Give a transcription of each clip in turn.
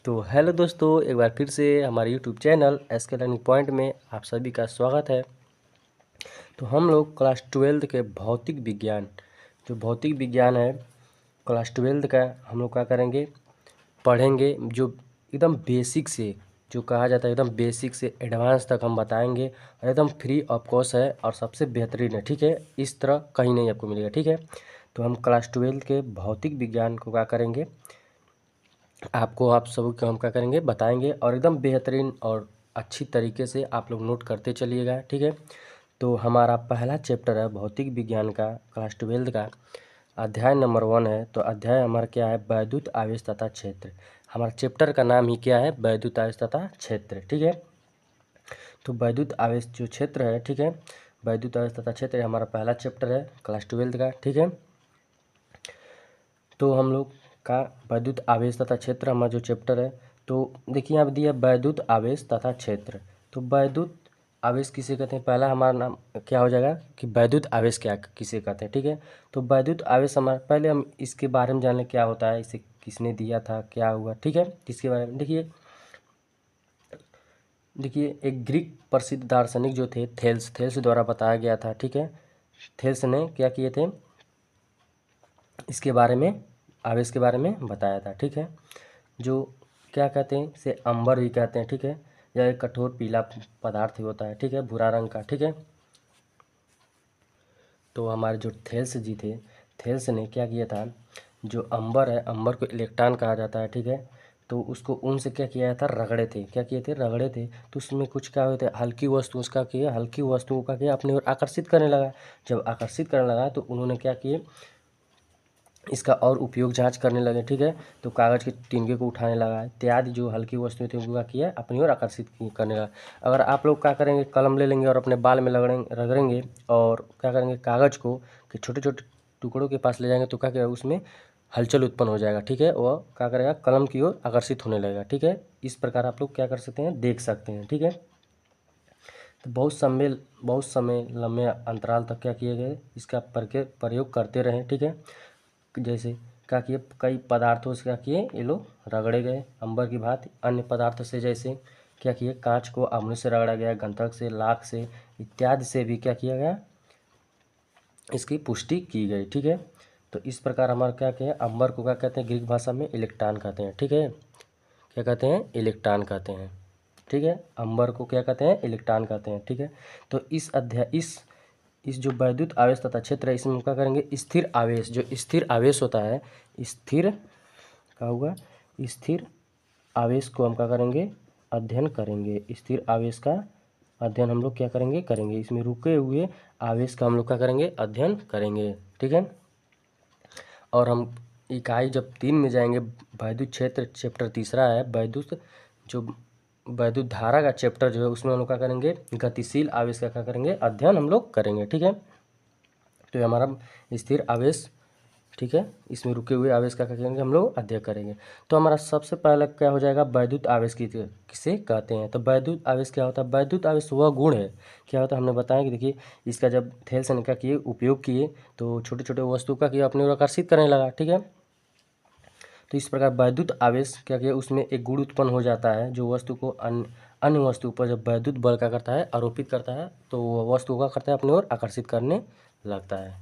तो हेलो दोस्तों, एक बार फिर से हमारे YouTube channel SK learning point में आप सभी का स्वागत है। तो हम लोग क्लास ट्वेल्थ के भौतिक विज्ञान, जो भौतिक विज्ञान है क्लास ट्वेल्थ का, हम लोग क्या करेंगे, पढ़ेंगे। जो एकदम बेसिक से, जो कहा जाता है एकदम बेसिक से एडवांस तक हम बताएंगे, और एकदम फ्री ऑफ कॉस्ट है और सबसे बेहतरीन है। ठीक है, इस तरह कहीं नहीं आपको मिलेगा। ठीक है, तो हम क्लास ट्वेल्थ के भौतिक विज्ञान को क्या करेंगे, आपको आप सब को हम क्या करेंगे, बताएंगे, और एकदम बेहतरीन और अच्छी तरीके से आप लोग नोट करते चलिएगा। ठीक है, तो हमारा पहला चैप्टर है भौतिक विज्ञान का, क्लास ट्वेल्थ का, अध्याय नंबर 1 है। तो अध्याय हमारा क्या है, वैद्युत आवेश तथा क्षेत्र। हमारा चैप्टर का नाम ही क्या है, वैद्युत आवेश तथा क्षेत्र। ठीक है, तो वैद्युत आवेश जो क्षेत्र है, ठीक है, वैद्युत आवेश तथा क्षेत्र हमारा पहला चैप्टर है क्लास ट्वेल्थ का। ठीक है, तो हम लोग का वैद्युत आवेश तथा क्षेत्र हमारा जो चैप्टर है, तो देखिए यहाँ पे दिया वैद्युत आवेश तथा क्षेत्र। तो वैद्युत आवेश किसे कहते हैं, पहला हमारा नाम क्या हो जाएगा कि वैद्युत आवेश क्या किसे कहते हैं। ठीक है, तो वैद्युत आवेश हमारा, पहले हम इसके बारे में जान लें क्या होता है, इसे किसने दिया था, क्या हुआ। ठीक है, इसके बारे में देखिए एक ग्रीक प्रसिद्ध दार्शनिक जो थे, थेल्स द्वारा बताया गया था। ठीक है, थेल्स ने क्या किए थे, इसके बारे में, आवेश के बारे में बताया था। ठीक है, जो क्या कहते हैं, इसे अंबर भी कहते हैं। ठीक है, यह एक कठोर पीला पदार्थ ही होता है। ठीक है, भूरा रंग का। ठीक है, तो हमारे जो थेल्स जी थे, थेल्स ने क्या किया था, जो अंबर है, अंबर को इलेक्ट्रॉन कहा जाता है। ठीक है, तो उसको उनसे क्या किया था, रगड़े थे। क्या किए थे, रगड़े थे। तो उसमें कुछ क्या हुए थे, हल्की वस्तु उसका किया, हल्की वस्तुओं का किया अपनी ओर आकर्षित करने लगा। जब आकर्षित करने लगा तो उन्होंने क्या किए, इसका और उपयोग जांच करने लगे। ठीक है, तो कागज़ के टिनके को उठाने लगा, इत्यादि जो हल्की वस्तुएं थी उनको क्या किया, अपनी ओर आकर्षित करने लगा। अगर आप लोग क्या करेंगे, कलम ले लेंगे और अपने बाल में रगड़ेंगे और क्या करेंगे, कागज़ को कि छोटे छोटे टुकड़ों के पास ले जाएंगे, तो क्या करेगा, उसमें हलचल उत्पन्न हो जाएगा। ठीक है, वह क्या करेगा, कलम की ओर आकर्षित होने लगेगा। ठीक है, इस प्रकार आप लोग क्या कर सकते हैं, देख सकते हैं। ठीक है, तो बहुत समय लंबे अंतराल तक क्या किए गए, इसका प्रयोग करते रहे। ठीक है, जैसे क्या किए, कई पदार्थों से क्या किए, ये लोग रगड़े गए अंबर की भांति। अन्य पदार्थ से जैसे क्या किए, कांच को अम्ल से रगड़ा गया, गंधक से, लाख से, इत्यादि से भी क्या किया गया, इसकी पुष्टि की गई। ठीक है, तो इस प्रकार हमारा क्या किया, अंबर को क्या कहते हैं, ग्रीक भाषा में इलेक्ट्रॉन कहते हैं। ठीक है, क्या कहते हैं, इलेक्ट्रॉन कहते हैं। ठीक है, अंबर को क्या कहते हैं, इलेक्ट्रॉन कहते हैं। ठीक है, तो इस जो वैद्युत आवेश तथा क्षेत्र है, इसमें हम क्या करेंगे, स्थिर आवेश, जो स्थिर आवेश होता है, स्थिर क्या होगा, स्थिर आवेश को हम क्या करेंगे, अध्ययन करेंगे। स्थिर आवेश का अध्ययन हम लोग क्या करेंगे, इसमें रुके हुए आवेश का हम लोग क्या करेंगे, अध्ययन करेंगे। ठीक है, और हम इकाई जब 3 में जाएंगे, वैद्युत क्षेत्र चैप्टर तीसरा है, जो वैद्युत धारा का चैप्टर जो है, उसमें हम लोग क्या करेंगे, गतिशील आवेश का क्या करेंगे, अध्ययन हम लोग करेंगे। ठीक है, तो ये हमारा स्थिर आवेश। ठीक है, इसमें रुके हुए आवेश का क्या करेंगे, हम लोग अध्ययन करेंगे। तो हमारा सबसे पहला क्या हो जाएगा, वैद्युत आवेश किसे कहते हैं। तो वैद्युत आवेश क्या होता है, वैद्युत आवेश वह गुण है, क्या होता है, हमने बताया कि देखिए इसका जब थेल्स ने क्या किए, उपयोग किए, तो छोटे छोटे वस्तु का किया, अपनी ओर आकर्षित करने लगा। ठीक है, तो इस प्रकार वैद्युत आवेश क्या किया, उसमें एक गुण उत्पन्न हो जाता है, जो वस्तु को अन्य वस्तु पर जब वैद्युत बल क्या करता है, आरोपित करता है, तो वह वस्तु का करता है, अपनी ओर आकर्षित करने लगता है।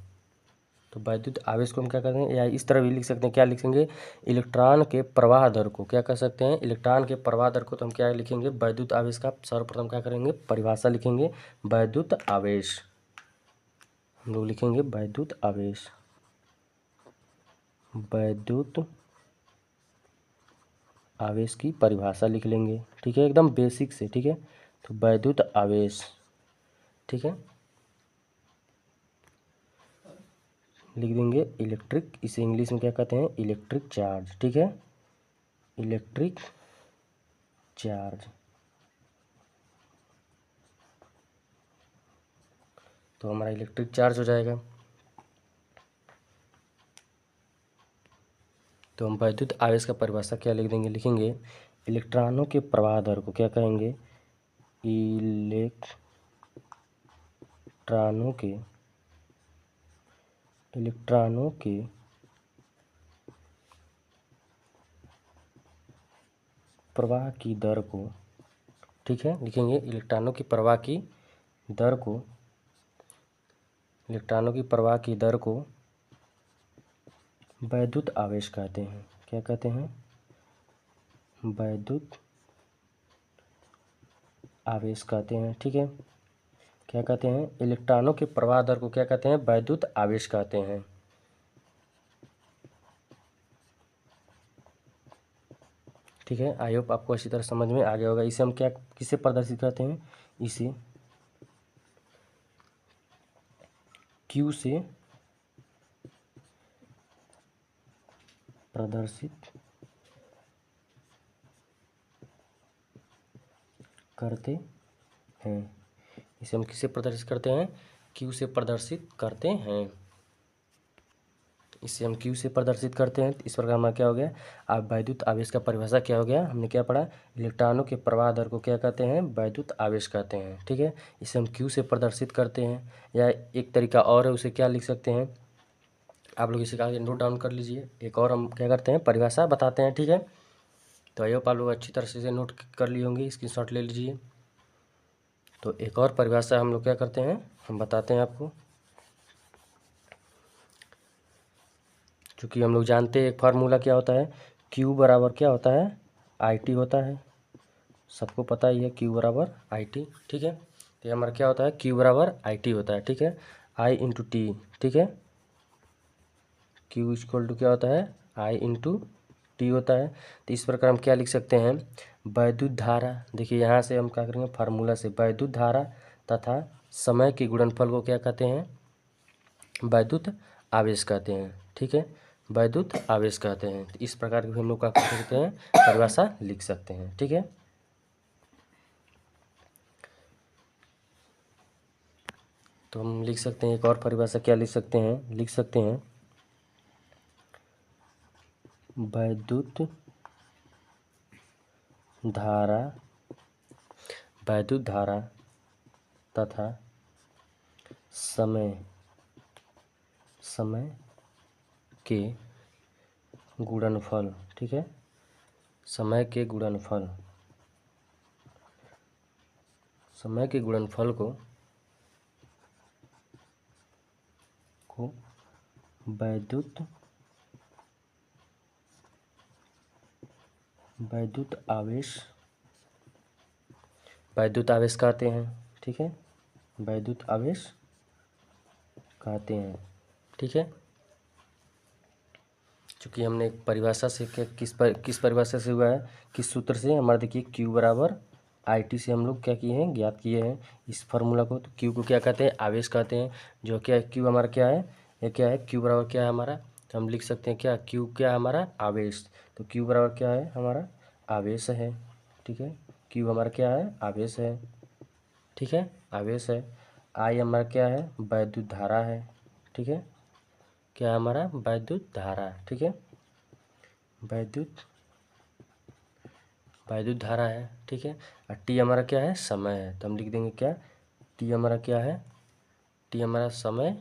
तो वैद्युत आवेश को हम क्या करते हैं, या इस तरह भी लिख सकते हैं, क्या लिखेंगे, इलेक्ट्रॉन के प्रवाह दर को क्या कर सकते हैं, इलेक्ट्रॉन के प्रवाह दर को तो हम क्या लिखेंगे, वैद्युत आवेश का सर्वप्रथम क्या करेंगे, परिभाषा लिखेंगे, वैद्युत आवेश। हम लोग लिखेंगे वैद्युत आवेश, वैद्युत आवेश की परिभाषा लिख लेंगे। ठीक है, एकदम बेसिक से। ठीक है, तो वैद्युत आवेश, ठीक है, लिख देंगे इलेक्ट्रिक, इसे इंग्लिश में क्या कहते हैं, इलेक्ट्रिक चार्ज। ठीक है, इलेक्ट्रिक चार्ज। तो हमारा इलेक्ट्रिक चार्ज हो जाएगा। तो हम वैद्युत आवेश का परिभाषा क्या लिख देंगे, लिखेंगे इलेक्ट्रॉनों के प्रवाह दर को क्या कहेंगे, इलेक्ट्रॉनों के इलेक्ट्रॉनों के प्रवाह की दर को, ठीक है, लिखेंगे इलेक्ट्रॉनों की प्रवाह की दर को, इलेक्ट्रॉनों की प्रवाह की दर को वैद्युत आवेश कहते हैं। क्या कहते हैं? वैद्युत आवेश कहते हैं। ठीक है, क्या कहते हैं? इलेक्ट्रॉनों के प्रवाह दर को क्या कहते हैं? वैद्युत आवेश कहते हैं। ठीक है, आई होप आपको अच्छी तरह समझ में आ गया होगा। इसे हम क्या किसे प्रदर्शित करते हैं? इसे Q से प्रदर्शित करते हैं। इसे हम किसे प्रदर्शित करते हैं? Q से प्रदर्शित करते हैं। इसे हम Q से प्रदर्शित करते हैं। इस प्रकार हमारा क्या हो गया? अब वैद्युत आवेश का परिभाषा क्या हो गया? हमने क्या पढ़ा? इलेक्ट्रॉनों के प्रवाह दर को क्या कहते हैं? वैद्युत आवेश कहते हैं। ठीक है, इसे हम Q से प्रदर्शित करते हैं। या एक तरीका और है, उसे क्या लिख सकते हैं? आप लोग इसे आगे नोट डाउन कर लीजिए। एक और हम क्या करते हैं? परिभाषा बताते हैं। ठीक है, तो आई होप आप लोग अच्छी तरह से नोट कर लिए होंगे, स्क्रीनशॉट ले लीजिए। तो एक और परिभाषा हम लोग क्या करते हैं? हम बताते हैं आपको। चूँकि हम लोग जानते हैं एक फार्मूला क्या होता है, Q बराबर क्या होता है? IT होता है। सबको पता ही है Q बराबर IT। ठीक है, तो ये हमारा क्या होता है? Q बराबर IT होता है। ठीक है, I इंटू टी। ठीक है, Q इक्वल टू क्या होता है? I इंटू टी होता है। तो इस प्रकार हम क्या लिख सकते हैं? वैद्युत धारा, देखिए यहाँ से हम क्या करेंगे? फार्मूला से वैद्युत धारा तथा समय के गुणनफल को क्या कहते हैं? वैद्युत आवेश कहते हैं। ठीक है, वैद्युत आवेश कहते हैं। तो इस प्रकार की हम लोग क्या कर सकते हैं? परिभाषा लिख सकते हैं। ठीक है, तो हम लिख सकते हैं एक और परिभाषा क्या लिख सकते हैं? लिख सकते हैं वैद्युत धारा, वैद्युत धारा तथा समय, समय के गुणनफल। ठीक है, समय के गुणनफल, समय के गुणनफल को वैद्युत वैद्युत आवेश, वैद्युत आवेश कहते हैं। ठीक है, वैद्युत आवेश कहते हैं। ठीक है, चूँकि हमने एक परिभाषा से क्या किस परिभाषा से हुआ है? किस सूत्र से? हमारा देखिए Q बराबर IT से हम लोग क्या किए हैं? ज्ञात किए हैं इस फार्मूला को। तो Q को क्या कहते हैं? आवेश कहते हैं। जो क्या है? Q हमारा क्या है? ये क्या है? Q बराबर क्या है हमारा? तो हम लिख सकते हैं क्या? Q क्या है हमारा? आवेश। तो Q बराबर क्या है हमारा? आवेश है। ठीक है, Q हमारा क्या है? आवेश है। ठीक है, आवेश है। I हमारा क्या है? वैद्युत धारा है। ठीक है, क्या है हमारा? वैद्युत धारा। ठीक है, वैद्युत वैद्युत धारा है। ठीक है, और टी हमारा क्या है? समय है। तो हम लिख देंगे क्या? टी हमारा क्या है? टी हमारा समय,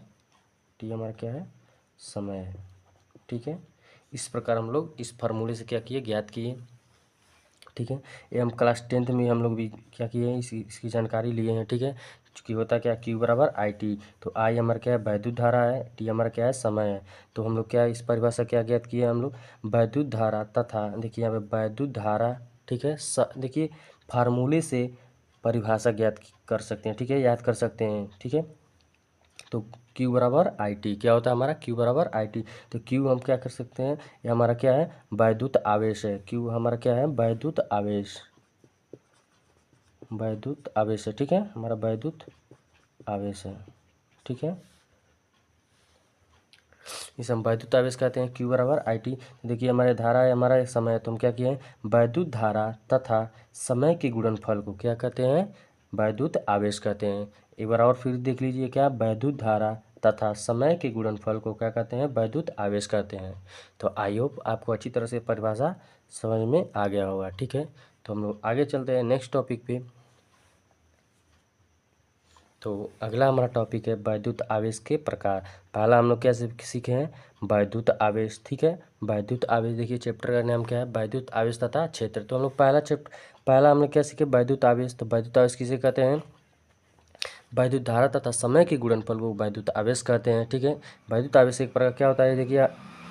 टी हमारा क्या है? समय है। ठीक है, इस प्रकार हम लोग इस फार्मूले से क्या किए? ज्ञात किए। ठीक है, ये हम क्लास 10th में हम लोग भी क्या किए हैं? इसकी जानकारी लिए हैं। ठीक है, चूँकि होता क्या? Q बराबर IT। तो I हमारा क्या है? वैद्युत धारा है। T हमारा क्या है? समय है। तो हम लोग क्या इस परिभाषा क्या ज्ञात किए हम लोग? वैद्युत धारा तथा, देखिए यहाँ पे वैद्युत धारा। ठीक है, देखिए फार्मूले से परिभाषा ज्ञात कर सकते हैं। ठीक है, याद कर सकते हैं। ठीक है, तो Q बराबर IT क्या होता है हमारा? Q बराबर IT। तो Q हम क्या कर सकते हैं? ये हमारा क्या है? वैद्युत आवेश है। Q हमारा क्या है? वैद्युत आवेश, वैद्युत आवेश है। ठीक है, हमारा वैद्युत आवेश है। ठीक है, इसे हम वैद्युत आवेश कहते हैं। Q बराबर IT। देखिए हमारे धारा है, हमारा समय है। तो हम क्या किए हैं? वैद्युत धारा तथा समय के गुणनफल को क्या कहते हैं? वैद्युत आवेश कहते हैं। एक बार और फिर देख लीजिए, क्या? वैद्युत धारा तथा समय के गुणनफल को क्या कहते हैं? वैद्युत आवेश कहते हैं। तो आई होप आपको अच्छी तरह से परिभाषा समझ में आ गया होगा। ठीक है, तो हम लोग आगे चलते हैं नेक्स्ट टॉपिक पे। तो अगला हमारा टॉपिक है वैद्युत आवेश के प्रकार। पहला हम लोग क्या सीखे हैं वैद्युत आवेश, ठीक है। वैद्युत आवेश देखिए चैप्टर का नाम क्या है वैद्युत आवेश तथा क्षेत्र। तो हम लोग पहला हम लोग क्या सीखे वैद्युत आवेश। तो वैद्युत आवेश किसे कहते हैं, वैद्युत धारा तथा समय के गुणनफल को वैद्युत आवेश कहते हैं, ठीक है। वैद्युत आवेश एक प्रकार क्या होता है, देखिए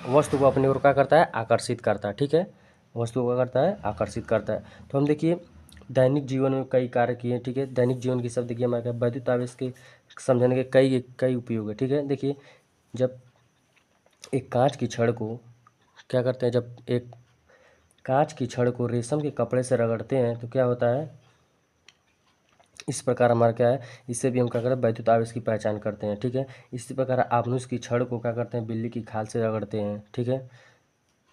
वस्तु को अपनी ओर क्या करता है आकर्षित करता है, ठीक है। वस्तु को क्या करता है आकर्षित करता है। तो हम देखिए दैनिक जीवन में कई कार्य किए हैं, ठीक है। दैनिक जीवन की सब देखिए हमारे वैद्युत आवेश के समझने के कई उपयोग है, ठीक है। देखिए जब एक कांच की छड़ को क्या करते हैं, जब एक कांच की छड़ को रेशम के कपड़े से रगड़ते हैं तो क्या होता है, इस प्रकार हमारा क्या है, इससे भी हम क्या करते हैं वैद्युत आवेश की पहचान करते हैं, ठीक है। इसी प्रकार आपनुस की छड़ को क्या करते हैं बिल्ली की खाल से रगड़ते हैं, ठीक है।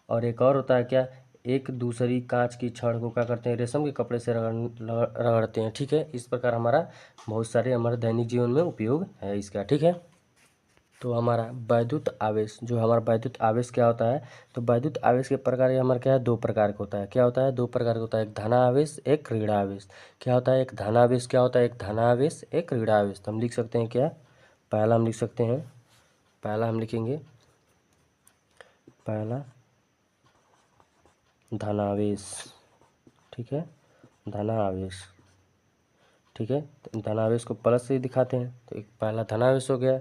और एक और होता है क्या, एक दूसरी कांच की छड़ को क्या करते हैं रेशम के कपड़े से रगड़ते हैं, ठीक है। इस प्रकार हमारा बहुत सारे हमारे दैनिक जीवन में उपयोग है इसका, ठीक है। तो हमारा वैद्युत आवेश जो हमारा वैद्युत आवेश क्या होता है, तो वैद्युत आवेश के प्रकार ये हमारा क्या है दो प्रकार का होता है। क्या होता है दो प्रकार का होता है, एक धनावेश एक ऋणावेश। क्या होता है एक धनावेश, क्या होता है एक धनावेश एक ऋणावेश। तो हम लिख सकते हैं क्या, पहला हम लिख सकते हैं, पहला हम लिखेंगे पहला धनावेश, ठीक है, धनावेश, ठीक है। तो धनावेश को प्लस से दिखाते हैं, तो एक पहला धनावेश हो गया,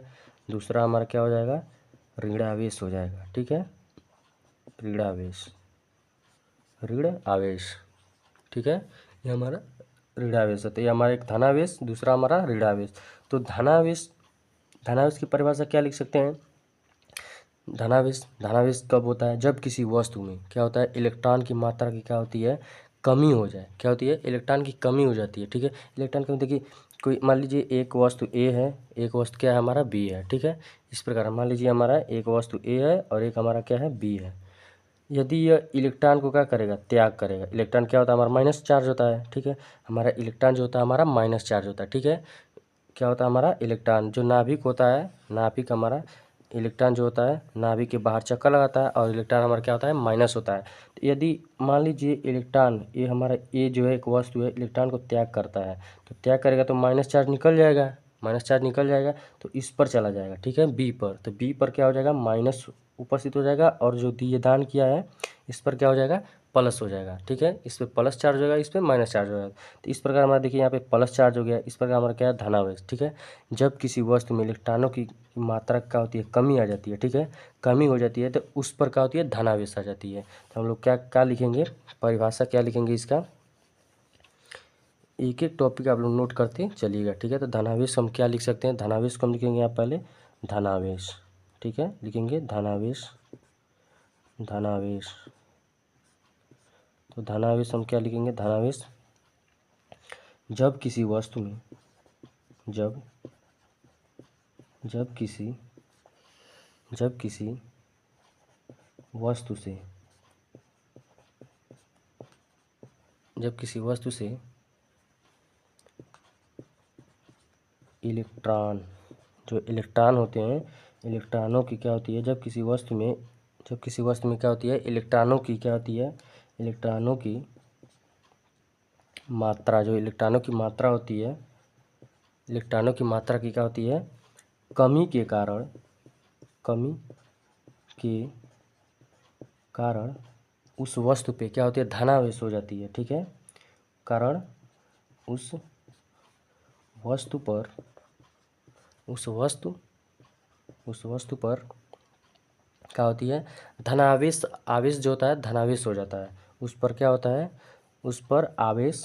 दूसरा हमारा क्या हो जाएगा ऋणावेश हो जाएगा, ठीक है। ऋणावेश, ऋण आवेश, ठीक है। ये हमारा ऋणावेश है। तो ये हमारा एक धनावेश, दूसरा हमारा ऋणावेश। तो धनावेश, धनावेश की परिभाषा क्या लिख सकते हैं, धनावेश, धनावेश कब होता है, जब किसी वस्तु में क्या होता है इलेक्ट्रॉन की मात्रा की क्या होती है कमी हो जाए। क्या होती है इलेक्ट्रॉन की कमी हो जाती है, ठीक है। इलेक्ट्रॉन कमी देखिए कोई मान लीजिए एक वस्तु ए है, एक वस्तु क्या है हमारा बी है, ठीक है। इस प्रकार मान लीजिए हमारा एक वस्तु ए है और एक हमारा क्या है बी है। यदि यह इलेक्ट्रॉन को क्या करेगा त्याग करेगा, इलेक्ट्रॉन क्या होता है हमारा माइनस चार्ज होता है, ठीक है। हमारा इलेक्ट्रॉन जो होता है हमारा माइनस चार्ज होता है, ठीक है। क्या होता है हमारा इलेक्ट्रॉन जो नाभिक होता है, नाभिक हमारा इलेक्ट्रॉन जो होता है नाभिक के बाहर चक्कर लगाता है और इलेक्ट्रॉन हमारा क्या होता है माइनस होता है। तो यदि मान लीजिए इलेक्ट्रॉन ये हमारा ये जो है एक वस्तु है इलेक्ट्रॉन को त्याग करता है, तो त्याग करेगा तो माइनस चार्ज निकल जाएगा, माइनस चार्ज निकल जाएगा तो इस पर चला जाएगा, ठीक है, बी पर। तो बी पर क्या हो जाएगा माइनस उपस्थित हो जाएगा और जो दिए दान किया है इस पर क्या हो जाएगा प्लस हो जाएगा, ठीक है। इस पर प्लस चार्ज होगा, इस पर माइनस चार्ज होगा। तो इस प्रकार हमारा देखिए यहाँ पे प्लस चार्ज हो गया, इस प्रकार हमारा क्या है धनावेश, ठीक है। जब किसी वस्तु में इलेक्ट्रॉनों की मात्रा क्या होती है कमी आ जाती है, ठीक है, कमी हो जाती है तो उस पर क्या होती है धनावेश आ जाती है। तो हम लोग क्या क्या लिखेंगे, परिभाषा क्या लिखेंगे इसका, एक एक टॉपिक आप लोग नोट करते चलिएगा, ठीक है। तो धनावेश हम क्या लिख सकते हैं, धनावेश को हम लिखेंगे आप पहले धनावेश, ठीक है, लिखेंगे धनावेश, धनावेश। तो धनावेश हम क्या लिखेंगे, धनावेश जब किसी वस्तु में जब जब किसी जब किसी वस्तु से जब किसी वस्तु से इलेक्ट्रॉन जो इलेक्ट्रॉन होते हैं इलेक्ट्रॉनों की क्या होती है जब किसी वस्तु में क्या होती है इलेक्ट्रॉनों की क्या होती है इलेक्ट्रॉनों की मात्रा जो इलेक्ट्रॉनों की मात्रा होती है इलेक्ट्रॉनों की मात्रा की क्या होती है कमी के कारण उस वस्तु पे क्या होती है धनावेश हो जाती है, ठीक है। कारण उस वस्तु पर उस वस्तु पर क्या होती है धनावेश, आवेश जो होता है धनावेश हो जाता है, उस पर क्या होता है उस पर आवेश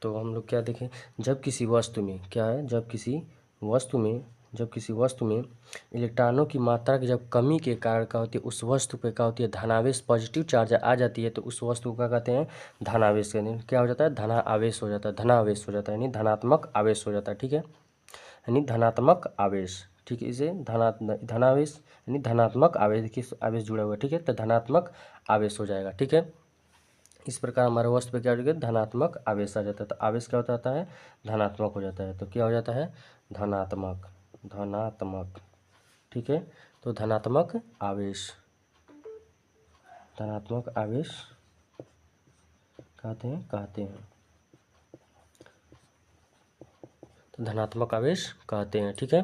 तो हम लोग क्या देखें जब किसी वस्तु में क्या है जब किसी वस्तु में इलेक्ट्रॉनों की मात्रा की जब कमी के कारण क्या होती है उस वस्तु पे क्या होती है धनावेश पॉजिटिव चार्ज आ जाती है तो उस वस्तु को क्या कहते हैं धनावेश, यानी क्या हो जाता है धना आवेश हो जाता है, धनावेश हो जाता है यानी धनात्मक आवेश हो जाता है, ठीक है, यानी धनात्मक आवेश, ठीक है। इसे धनावेश यानी धनात्मक आवेश, देखिए आवेश जुड़ा हुआ है, ठीक है, तो धनात्मक आवेश हो जाएगा, ठीक है। इस प्रकार हमारे वस्तु पे क्या हो जाएगा धनात्मक आवेश आ जाता है, तो आवेश क्या होता है धनात्मक हो जाता है, तो क्या हो जाता है धनात्मक, धनात्मक, ठीक है। तो धनात्मक आवेश कहते हैं। तो धनात्मक आवेश कहते हैं, ठीक है।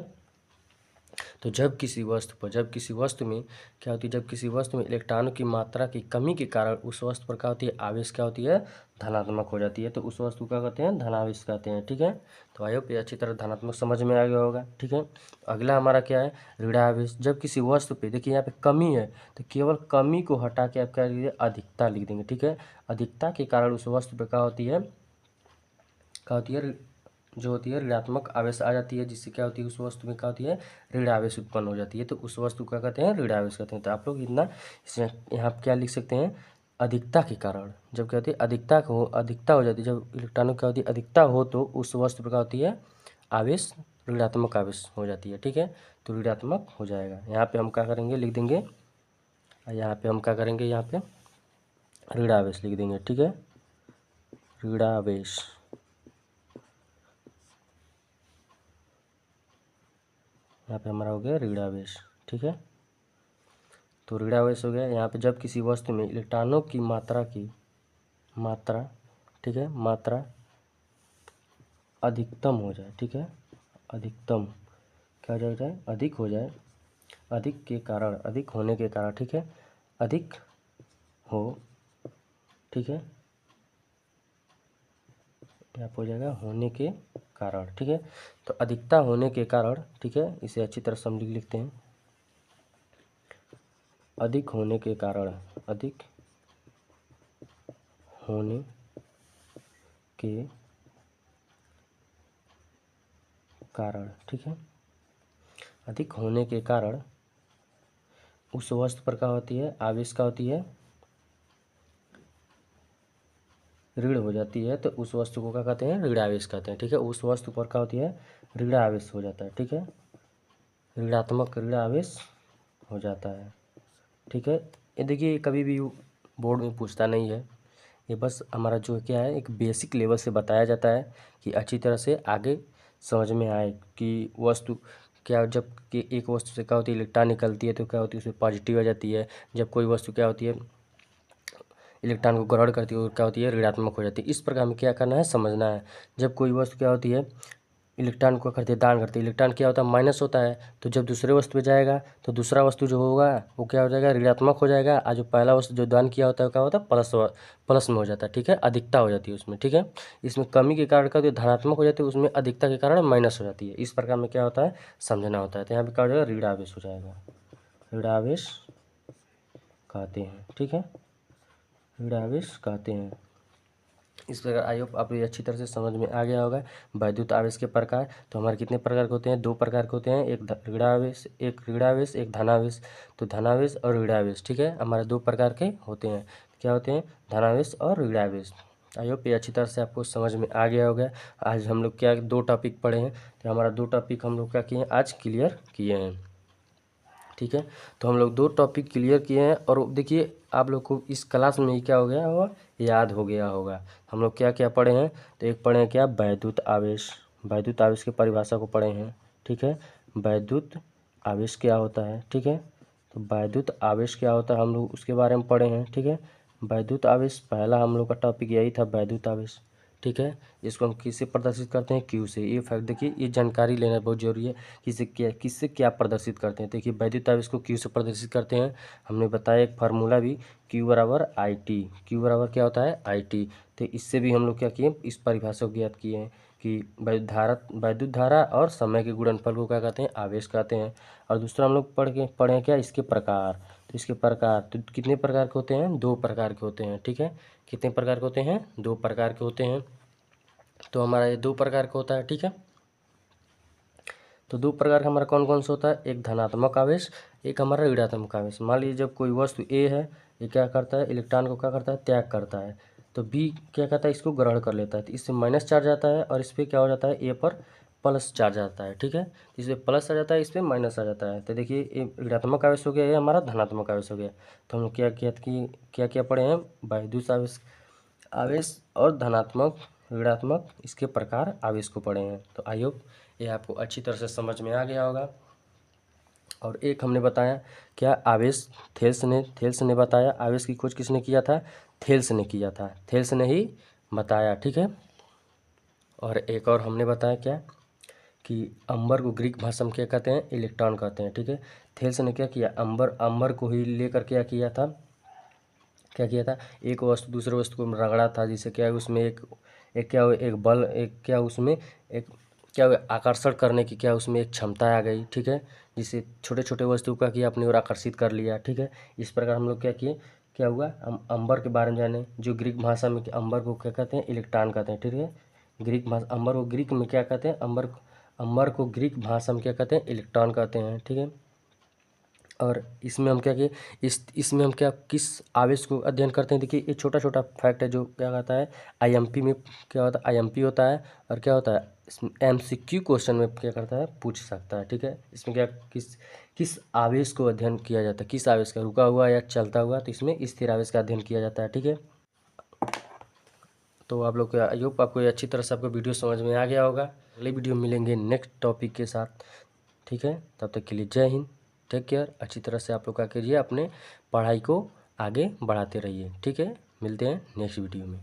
तो जब किसी वस्तु में क्या होती है, जब किसी वस्तु में इलेक्ट्रॉनों की मात्रा की कमी के कारण उस वस्तु पर क्या होती है, आवेश क्या होती है, धनात्मक हो जाती है। तो उस वस्तु का कहते हैं धनावेश कहते हैं, ठीक है। तो आई होप ये अच्छी तरह धनात्मक समझ में आ गया होगा, ठीक है। अगला हमारा क्या है, ऋणावेश। जब किसी वस्तु पे देखिए यहाँ पे कमी है तो केवल कमी को हटा के आप क्या लिखिए, अधिकता लिख देंगे, ठीक है। अधिकता के कारण उस वस्तु पे क्या होती है, जो होती है ऋणात्मक आवेश आ जाती है, जिससे क्या होती है, उस वस्तु में क्या होती है, ऋण आवेश उत्पन्न हो जाती है। तो उस वस्तु का कहते हैं ऋण आवेश कहते हैं। तो आप लोग इतना इसमें यहाँ क्या लिख सकते हैं, अधिकता के कारण। जब क्या होती है, अधिकता हो जाती है, जब इलेक्ट्रॉनों क्या होती है, अधिकता हो तो उस वस्तु पर क्या होती है, आवेश ऋणात्मक आवेश हो जाती है, ठीक है। तो ऋणात्मक हो जाएगा। यहाँ पे हम क्या करेंगे, लिख देंगे, यहाँ पे हम क्या करेंगे, यहाँ पे ऋण आवेश लिख देंगे, ठीक है, ऋणावेश। यहाँ पे हमारा हो गया ऋणावेश, ठीक है। तो ऋणावेश हो गया। यहाँ पे जब किसी वस्तु में इलेक्ट्रॉनों की मात्रा ठीक है, मात्रा अधिकतम हो जाए, ठीक है, अधिकतम क्या हो जाए, अधिक हो जाए, अधिक होने के कारण, ठीक है, अधिक हो, ठीक है, यहाँ पे हो जाएगा होने के कारण, ठीक है। तो अधिकता होने के कारण, ठीक है, इसे अच्छी तरह समझ लिखते हैं, अधिक होने के कारण, अधिक होने के कारण, ठीक है, अधिक होने के कारण उस वस्तु पर क्या होती है, आवेश क्या होती है, ऋण हो जाती है। तो उस वस्तु को क्या कहते हैं, ऋण आवेश कहते हैं, ठीक है। उस वस्तु पर क्या होती है, ऋण आवेश हो जाता है, ठीक है, ऋणात्मक ऋण आवेश हो जाता है, ठीक है। ये देखिए कभी भी बोर्ड में पूछता नहीं है, ये बस हमारा जो क्या है, एक बेसिक लेवल से बताया जाता है कि अच्छी तरह से आगे समझ में आए कि वस्तु क्या, जब कि एक वस्तु से क्या होती है, इलेक्ट्रॉन निकलती है तो क्या होती है, उसमें पॉजिटिव आ जाती है। जब कोई वस्तु क्या होती है, इलेक्ट्रॉन को ग्रहण करती है और क्या होती है, ऋणात्मक हो जाती है। इस प्रकार हमें क्या करना है, समझना है। जब कोई वस्तु क्या होती है, इलेक्ट्रॉन को करती है, दान करती है, इलेक्ट्रॉन क्या होता है, माइनस होता है। तो जब दूसरे वस्तु पे जाएगा तो दूसरा वस्तु जो होगा वो क्या हो जाएगा, ऋणात्मक हो जाएगा। और जो पहला वस्तु जो दान किया होता है क्या होता है, प्लस में हो जाता है, ठीक है, अधिकता हो जाती है उसमें, ठीक है। इसमें कमी के कारण का जो धनात्मक हो जाती है, उसमें अधिकता के कारण माइनस हो जाती है। इस प्रकार में क्या होता है, समझना होता है। तो यहाँ पे क्या हो जाएगा, ऋणावेश हो जाएगा, ऋणावेश कहते हैं, ठीक है, ऋणावेश कहते हैं। इस प्रकार आई होप आप ये अच्छी तरह से समझ में आ गया होगा। वैद्युत आवेश के प्रकार तो हमारे कितने प्रकार के होते हैं, दो प्रकार के होते हैं, एक ऋणावेश एक धनावेश। तो धनावेश और ऋणावेश, ठीक है, हमारे दो प्रकार के होते हैं। क्या होते हैं, धनावेश और ऋणावेश। आई होप ये अच्छी तरह से आपको समझ में आ गया होगा। आज हम लोग क्या दो टॉपिक पढ़े हैं, तो हमारा दो टॉपिक हम लोग क्या किए हैं, आज क्लियर किए हैं, ठीक है। तो हम लोग दो टॉपिक क्लियर किए हैं। और देखिए आप लोग को इस क्लास में ही क्या हो गया होगा, याद हो गया होगा। हम लोग क्या क्या पढ़े हैं, तो एक पढ़े हैं क्या, वैद्युत आवेश की परिभाषा को पढ़े हैं, ठीक है। वैद्युत आवेश क्या होता है, ठीक है। तो वैद्युत आवेश क्या होता है, हम लोग उसके बारे में पढ़े हैं, ठीक है। वैद्युत आवेश पहला हम लोग का टॉपिक यही था, वैद्युत आवेश, ठीक है। इसको हम किससे प्रदर्शित करते हैं, क्यू से। ये फैक्ट देखिए, ये जानकारी लेना बहुत जरूरी है, किससे क्या प्रदर्शित करते हैं। देखिए वैद्युत आवेश को क्यू से प्रदर्शित करते हैं। हमने बताया एक फार्मूला भी, क्यू बराबर आई टी, क्यू बराबर क्या होता है, आई टी। तो इससे भी हम लोग क्या किए, इस परिभाषा को ज्ञात किए हैं कि वैद्युत धारा और समय के गुणनफल को क्या कहते हैं, आवेश कहते हैं। और दूसरा हम लोग पढ़े क्या, इसके प्रकार। तो इसके प्रकार तो कितने प्रकार के होते हैं, दो प्रकार के होते हैं, ठीक है। कितने प्रकार के होते हैं, दो प्रकार के होते हैं। तो हमारा ये दो प्रकार का होता है, ठीक है। तो दो प्रकार का हमारा कौन कौन सा होता है, एक धनात्मक आवेश, एक हमारा ऋणात्मक आवेश। मान लीजिए जब कोई वस्तु ए है, ये क्या करता है, इलेक्ट्रॉन को क्या करता है, त्याग करता है। तो बी क्या करता है, इसको ग्रहण कर लेता है। तो इससे माइनस चार्ज आता है और इस पर क्या हो जाता है, ए पर प्लस चार्ज आता है, ठीक है। इस पर प्लस आ जाता है, इस पर माइनस आ जाता है। तो देखिए ये ऋणात्मक आवेश हो गया, ये हमारा धनात्मक आवेश हो गया। तो हम लोग क्या क्या पढ़े हैं, वैद्युत आवेश आवेश और धनात्मक ऋणात्मक इसके प्रकार आवेश को पढ़े हैं। तो आई होप ये आपको अच्छी तरह से समझ में आ गया होगा। और एक हमने बताया क्या, आवेश थेल्स ने बताया। आवेश की खोज किसने किया था? थेल्स ने किया था, थेल्स ने ही बताया, ठीक है। और एक और हमने बताया क्या कि अंबर को ग्रीक भाषा में क्या कहते हैं? इलेक्ट्रॉन कहते हैं, ठीक है। थेल्स ने क्या किया? अंबर को ही लेकर क्या किया था? एक वस्तु दूसरे वस्तु को रगड़ा था, जिससे क्या है उसमें एक क्या हुआ, एक बल, एक क्या उसमें एक क्या हुआ, आकर्षण करने की क्या उसमें एक क्षमता आ गई, ठीक है। जिससे छोटे छोटे वस्तु का किया अपनी ओर आकर्षित कर लिया, ठीक है। इस प्रकार हम लोग क्या किए, क्या हुआ, हम अंबर के बारे में जाने, जो ग्रीक भाषा में अंबर को क्या कहते हैं? इलेक्ट्रॉन कहते हैं, ठीक है। ग्रीक भाषा अंबर को ग्रीक में क्या कहते हैं? अंबर को ग्रीक भाषा में क्या कहते हैं? इलेक्ट्रॉन कहते हैं, ठीक है। और इसमें हम क्या किए, इसमें हम क्या किस आवेश को अध्ययन करते हैं? देखिए ये छोटा छोटा फैक्ट है जो क्या कहता है, आईएमपी में क्या होता है, आईएमपी होता है, और क्या होता है इसमें एमसीक्यू क्वेश्चन में क्या करता है, पूछ सकता है, ठीक है। इसमें क्या किस किस आवेश को अध्ययन किया जाता है, किस आवेश का, रुका हुआ या चलता हुआ, तो इसमें स्थिर आवेश का अध्ययन किया जाता है, ठीक है। तो आप लोग को आई होप आपको अच्छी तरह से आपको वीडियो समझ में आ गया होगा। अगले वीडियो में मिलेंगे नेक्स्ट टॉपिक के साथ, ठीक है। तब तक के लिए जय हिंद, टेक केयर। अच्छी तरह से आप लोग क्या कीजिए, अपने पढ़ाई को आगे बढ़ाते रहिए, ठीक है। मिलते हैं नेक्स्ट वीडियो में।